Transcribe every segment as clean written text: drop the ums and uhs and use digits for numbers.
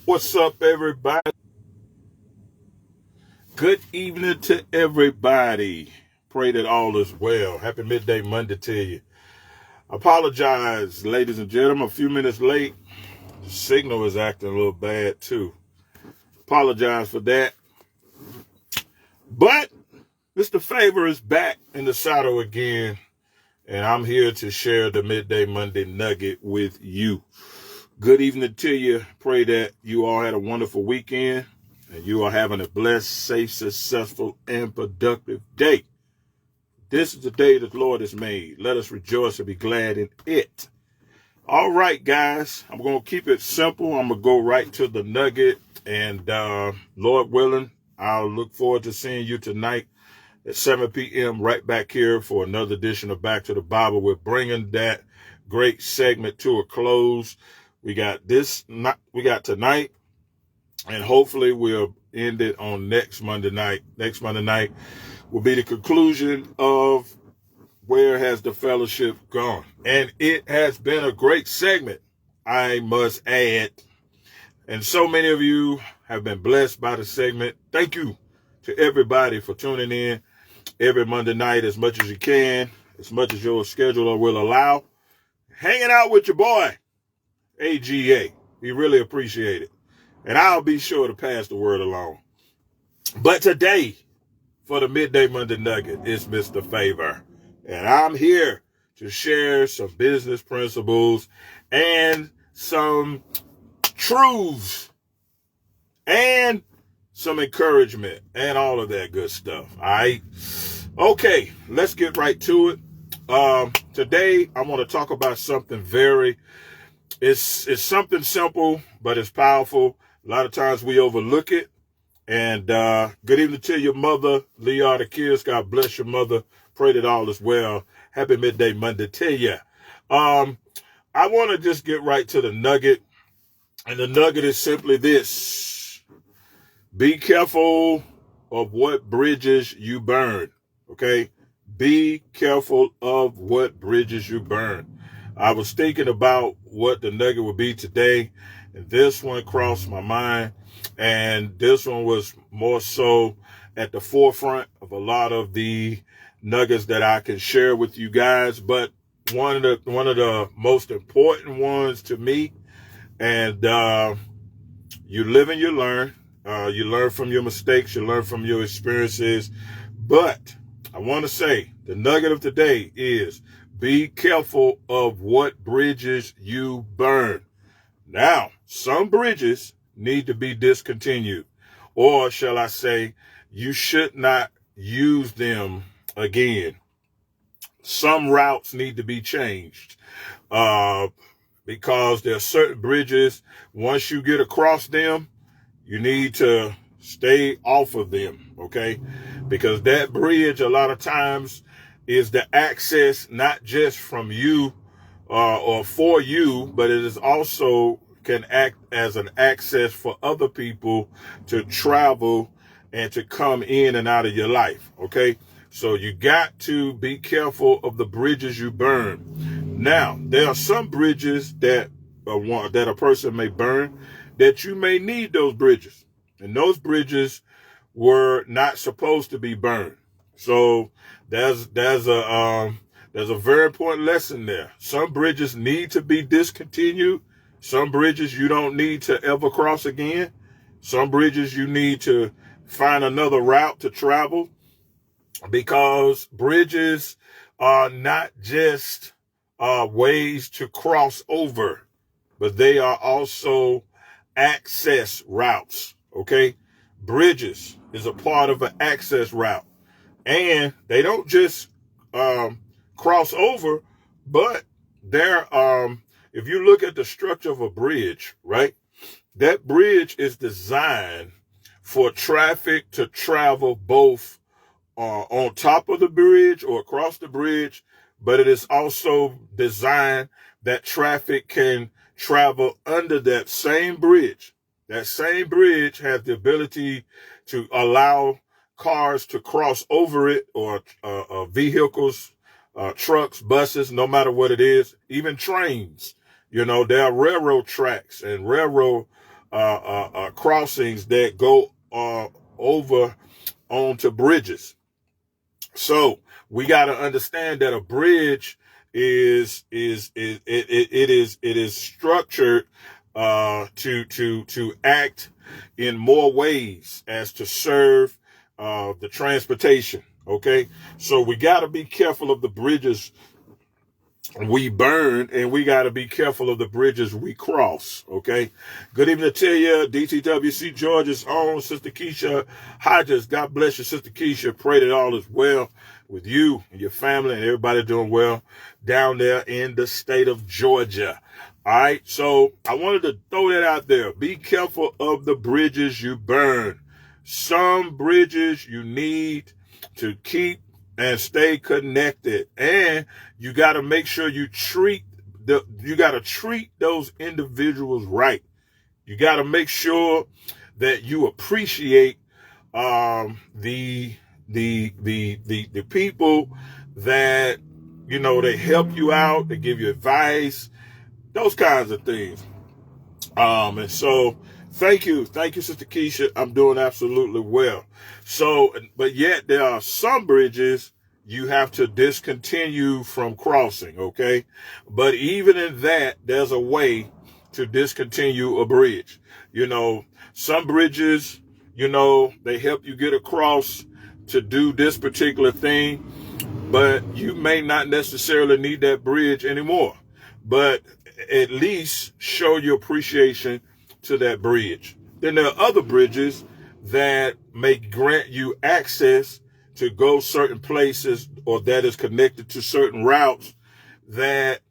What's up, everybody? Good evening to everybody. Pray that all is well. Happy midday Monday to you. Apologize, ladies and gentlemen, a few minutes late. The signal is acting a little bad, too. Apologize for that. But Mr. Favor is back in the saddle again, and I'm here to share the Midday Monday Nugget with you. Good evening to you. Pray that you all had a wonderful weekend and you are having a blessed, safe, successful, and productive day. This is the day that the Lord has made. Let us rejoice and be glad in it. All right, guys, I'm going to keep it simple. I'm going to go right to the nugget. And Lord willing, I'll look forward to seeing you tonight at 7 p.m. right back here for another edition of Back to the Bible. We're bringing that great segment to a close. We got tonight, and hopefully we'll end it on next Monday night. Next Monday night will be the conclusion of Where Has the Fellowship Gone? And it has been a great segment, I must add. And so many of you have been blessed by the segment. Thank you to everybody for tuning in every Monday night as much as you can, as much as your schedule will allow. Hanging out with your boy, AGA. We really appreciate it. And I'll be sure to pass the word along. But today, for the Midday Monday Nugget, it's Mr. Favor. And I'm here to share some business principles and some truths and some encouragement and all of that good stuff. All right. Okay, let's get right to it. Today, I want to talk about something it's something simple, but it's powerful. A lot of times we overlook it. And good evening to your mother, Leah, the kids. God bless your mother. Pray that all is well. Happy midday Monday to you. I want to just get right to the nugget. And the nugget is simply this. Be careful of what bridges you burn. Okay? Be careful of what bridges you burn. I was thinking about what the nugget would be today, and this one crossed my mind, and this one was more so at the forefront of a lot of the nuggets that I can share with you guys. But one of the most important ones to me, and you live and you learn. You learn from your mistakes, you learn from your experiences. But I want to say the nugget of today is be careful of what bridges you burn. Now, some bridges need to be discontinued, or shall I say, you should not use them again. Some routes need to be changed because there are certain bridges, once you get across them, you need to stay off of them, okay? Because that bridge, a lot of times, is the access not just from you or for you, but it is also can act as an access for other people to travel and to come in and out of your life, okay? So you got to be careful of the bridges you burn. Now, there are some bridges that a person may burn that you may need those bridges. And those bridges were not supposed to be burned. So there's a very important lesson there. Some bridges need to be discontinued. Some bridges you don't need to ever cross again. Some bridges you need to find another route to travel, because bridges are not just ways to cross over, but they are also access routes. Okay? Bridges is a part of an access route. And they don't just cross over, but if you look at the structure of a bridge, right? That bridge is designed for traffic to travel both on top of the bridge or across the bridge, but it is also designed that traffic can travel under that same bridge. That same bridge has the ability to allow cars to cross over it, or vehicles, trucks, buses, no matter what it is, even trains. You know, there are railroad tracks and railroad crossings that go over onto bridges. So we got to understand that a bridge is structured to act in more ways as to serve the transportation. Okay, so we got to be careful of the bridges we burn, and we got to be careful of the bridges we cross. Okay. Good evening to you, DTWC Georgia's own Sister Keisha Hodges. God bless you, Sister Keisha. Pray that all is well with you and your family and everybody doing well down there in the state of Georgia. All right. So I wanted to throw that out there. Be careful of the bridges you burn. Some bridges you need to keep and stay connected, and you got to make sure you treat those individuals right. You got to make sure that you appreciate the people that, you know, they help you out, they give you advice, those kinds of things. And so thank you, Sister Keisha. I'm doing absolutely well. So, but yet there are some bridges you have to discontinue from crossing, okay? But even in that, there's a way to discontinue a bridge. You know, some bridges, you know, they help you get across to do this particular thing, but you may not necessarily need that bridge anymore. But at least show your appreciation to that bridge. Then there are other bridges that may grant you access to go certain places, or that is connected to certain routes that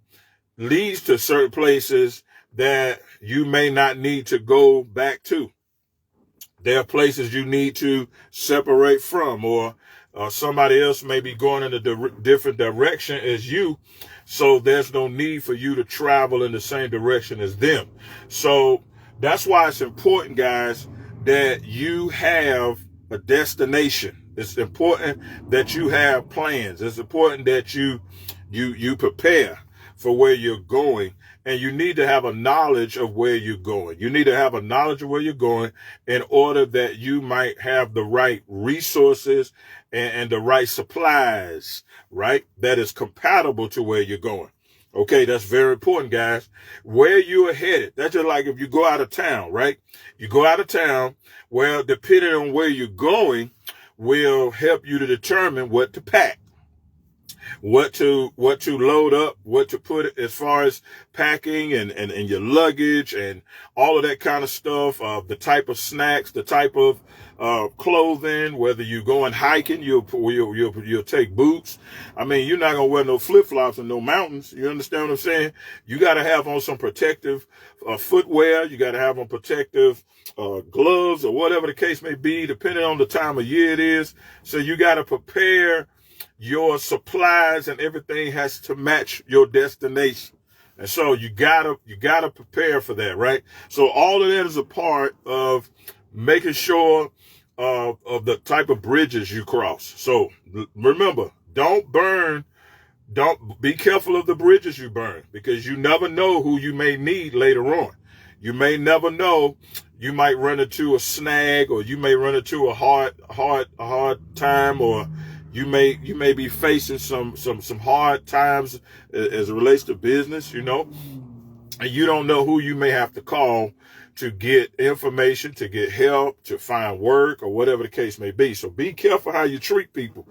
leads to certain places that you may not need to go back to. There are places you need to separate from, or somebody else may be going in a different direction as you. So there's no need for you to travel in the same direction as them. So that's why it's important, guys, that you have a destination. It's important that you have plans. It's important that you prepare for where you're going. And you need to have a knowledge of where you're going. You need to have a knowledge of where you're going in order that you might have the right resources and the right supplies, right? That is compatible to where you're going. Okay, that's very important, guys. Where you are headed. That's just like if you go out of town, right? You go out of town, well, depending on where you're going will help you to determine what to pack. What to load up, what to put as far as packing and your luggage and all of that kind of stuff, the type of snacks, the type of clothing, whether you're going hiking, you'll take boots. I mean, you're not going to wear no flip-flops in no mountains. You understand what I'm saying? You got to have on some protective footwear. You got to have on protective gloves or whatever the case may be, depending on the time of year it is. So you got to prepare your supplies, and everything has to match your destination. And so you gotta prepare for that, right? So all of that is a part of making sure of the type of bridges you cross. So remember, don't be careful of the bridges you burn, because you never know who you may need later on. You may never know. You might run into a snag, or you may run into a hard time, or you may be facing some hard times as it relates to business, you know, and you don't know who you may have to call to get information, to get help, to find work, or whatever the case may be. So be careful how you treat people.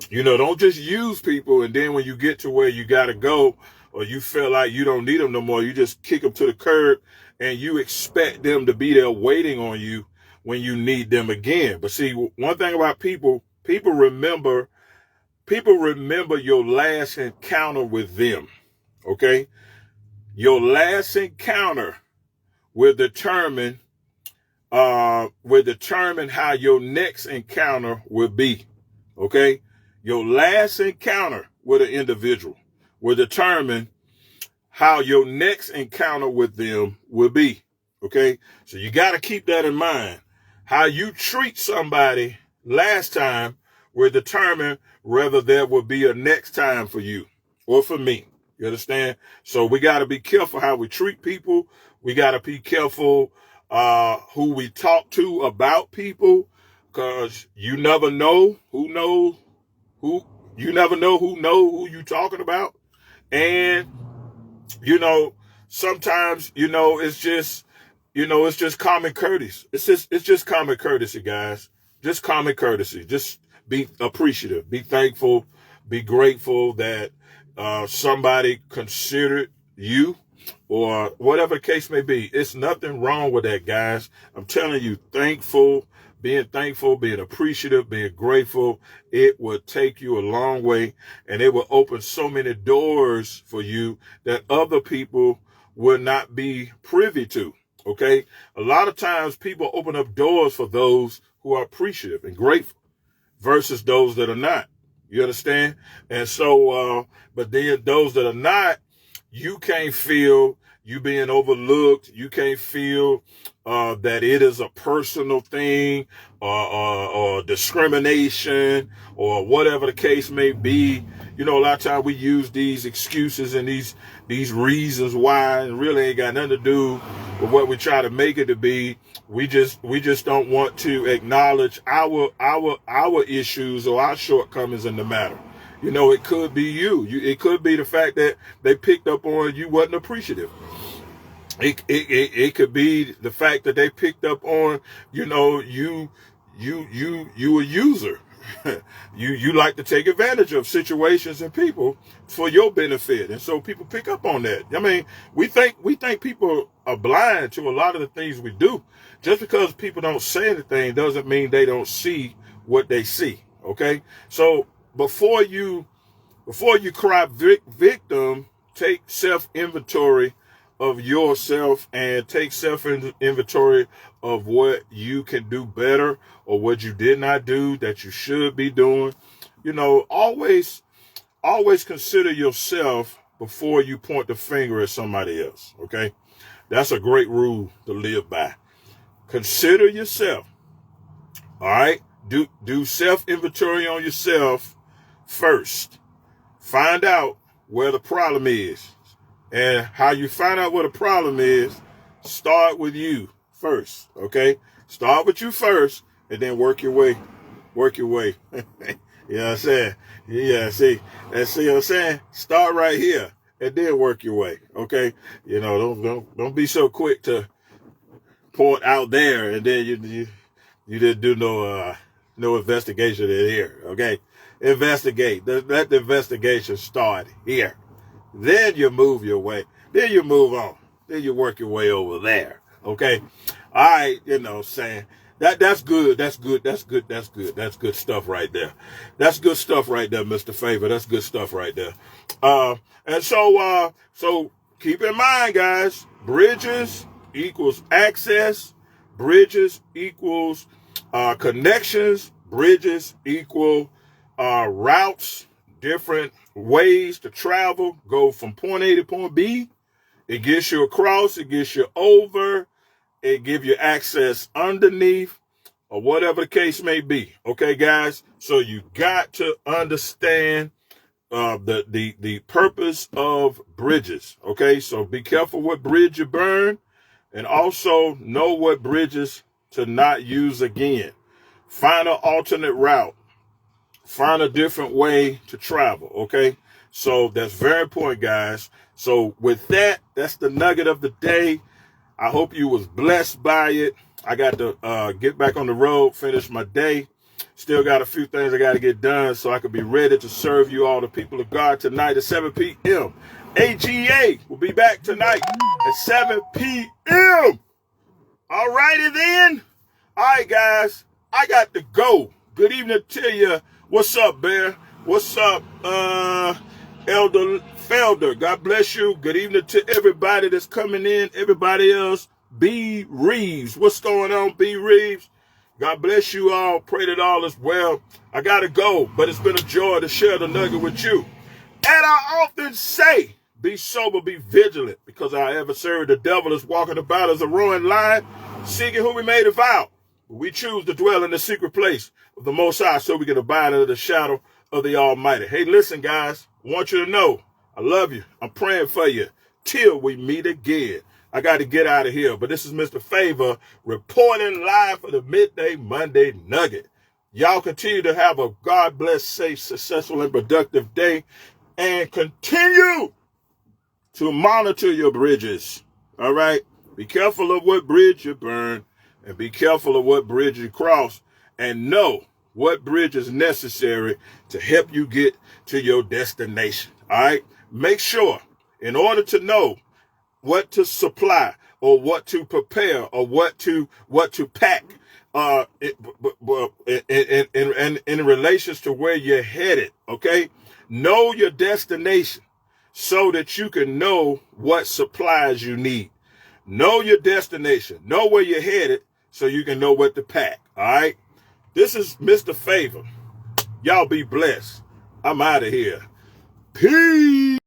You know, don't just use people, and then when you get to where you got to go, or you feel like you don't need them no more, you just kick them to the curb, and you expect them to be there waiting on you when you need them again. But see, one thing about people remember your last encounter with them. Okay? Your last encounter will determine how your next encounter will be. Okay? Your last encounter with an individual will determine how your next encounter with them will be. Okay? So you got to keep that in mind. How you treat somebody last time will determine whether there will be a next time for you or for me. You understand? So we got to be careful how we treat people. We got to be careful who we talk to about people, because you never know who you never know who you talking about. And you know, sometimes, it's just common courtesy. It's just common courtesy, guys. Just common courtesy. Just be appreciative, be thankful, be grateful that somebody considered you, or whatever the case may be. It's nothing wrong with that, guys. I'm telling you, thankful, being appreciative, being grateful, it will take you a long way, and it will open so many doors for you that other people will not be privy to. Okay? A lot of times people open up doors for those who are appreciative and grateful versus those that are not. You understand? And so, but then those that are not, you can't feel you being overlooked. You can't feel that it is a personal thing, or discrimination, or whatever the case may be. A lot of times we use these excuses and these reasons why, and really ain't got nothing to do with what we try to make it to be. We just don't want to acknowledge our issues or our shortcomings in the matter. It could be you. It could be the fact that they picked up on you wasn't appreciative. It could be the fact that they picked up on, you a user. you like to take advantage of situations and people for your benefit, and so people pick up on that. I mean, we think people are blind to a lot of the things we do. Just because people don't say anything doesn't mean they don't see what they see. Okay, so before you cry victim, take self-inventory of yourself, and take self-inventory of what you can do better, or what you did not do that you should be doing. Always consider yourself before you point the finger at somebody else. Okay, that's a great rule to live by. Consider yourself. All right, do self-inventory on yourself first. Find out where the problem is. And how you find out what the problem is, start with you first, okay? Start with you first, and then work your way. You know what I'm saying? Yeah, see what I'm saying? Start right here, and then work your way, okay? Don't be so quick to point out there, and then you didn't do no investigation in here, okay? Investigate. Let the investigation start here. Then you move your way. Then you move on. Then you work your way over there. Okay? All right, saying. That's good. That's good. That's good. That's good. That's good stuff right there. That's good stuff right there, Mr. Favor. That's good stuff right there. And so keep in mind, guys, bridges equals access. Bridges equals connections. Bridges equal routes, different ways to travel, go from point A to point B. It gets you across, it gets you over, it gives you access underneath, or whatever the case may be. Okay, guys? So you got to understand the purpose of bridges. Okay, so be careful what bridge you burn, and also know what bridges to not use again. Find an alternate route. Find a different way to travel, okay? So that's very important, guys. So with that, that's the nugget of the day. I hope you was blessed by it. I got to get back on the road, finish my day. Still got a few things I got to get done so I can be ready to serve you all, the people of God, tonight at 7 p.m. AGA will be back tonight at 7 p.m. All righty then. All right, guys. I got to go. Good evening to you. What's up, Bear? What's up, Elder Felder? God bless you. Good evening to everybody that's coming in. Everybody else. B. Reeves. What's going on, B. Reeves? God bless you all. Pray that all is well. I got to go, but it's been a joy to share the nugget with you. And I often say, be sober, be vigilant, because our adversary, the devil, is walking about as a roaring lion, seeking whom he may devour. We choose to dwell in the secret place of the Most High so we can abide under the shadow of the Almighty. Hey, listen, guys, I want you to know I love you. I'm praying for you till we meet again. I got to get out of here, but this is Mr. Favor reporting live for the Midday Monday Nugget. Y'all continue to have a God bless, safe, successful, and productive day, and continue to monitor your bridges. All right? Be careful of what bridge you burn, and be careful of what bridge you cross, and know what bridge is necessary to help you get to your destination. All right? Make sure, in order to know what to supply or what to prepare or what to pack, in relations to where you're headed, okay? Know your destination so that you can know what supplies you need. Know your destination. Know where you're headed so you can know what to pack, all right? This is Mr. Favor. Y'all be blessed. I'm out of here. Peace.